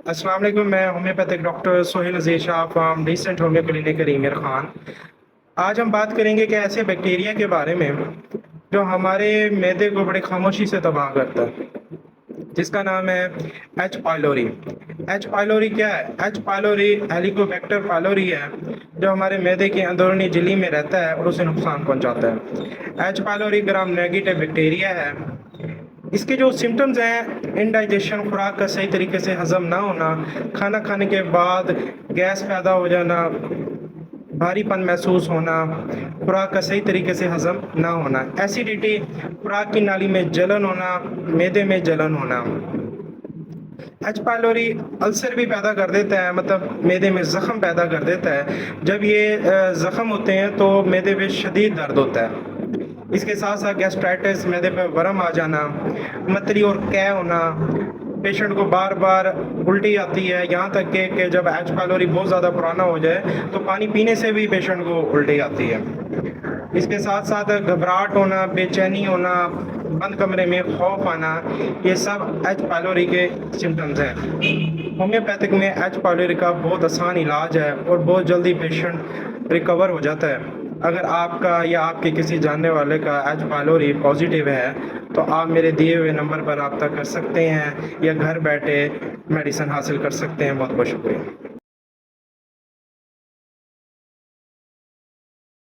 अस्सलाम वालेकुम। मैं homeopathic doctor Sohail Aziz Shah from decent homoeo clinic रीमियर खान। आज हम बात करेंगे कि ऐसे बैक्टीरिया के बारे में जो हमारे मैदे को बड़े खामोशी से तबाह करता है, जिसका नाम है एच पाइलोरी। एच पाइलोरी क्या है? एच पाइलोरी हेलिकोबैक्टर पाइलोरी है, जो हमारे मैदे की अंदरूनी झिल्ली में रहता है और उसे नुकसान पहुंचाता है। H pylori gram negative bacteria है। इसके जो सिम्टम्स हैं, इनडाइजेशन, खुराक का सही तरीके से हजम ना होना, खाना खाने के बाद गैस पैदा हो जाना, भारीपन महसूस होना, खुराक का सही तरीके से हजम ना होना, एसिडिटी, खुराक की नाली में जलन होना, मैदे में जलन होना। एच पाइलोरी अल्सर भी पैदा कर देता है, मतलब मैदे में ज़ख़म पैदा कर देता है। जब ये ज़ख़म होते हैं तो मैदे में शदीद दर्द होता है। इसके साथ साथ गैस्ट्राइटिस, मैदे पे वर्म आ जाना, मतली और कै होना, पेशेंट को बार बार उल्टी आती है, यहाँ तक कि जब एच पाइलोरी बहुत ज़्यादा पुराना हो जाए तो पानी पीने से भी पेशेंट को उल्टी आती है। इसके साथ साथ घबराहट होना, बेचैनी होना, बंद कमरे में खौफ आना, ये सब एच पाइलोरी के सिम्टम्स हैं। होम्योपैथिक में एच पाइलोरी का बहुत आसान इलाज है और बहुत जल्दी पेशेंट रिकवर हो जाता है। अगर आपका या आपके किसी जानने वाले का एच पाइलोरी पॉजिटिव है तो आप मेरे दिए हुए नंबर पर रब्ता कर सकते हैं या घर बैठे मेडिसिन हासिल कर सकते हैं। बहुत बहुत शुक्रिया।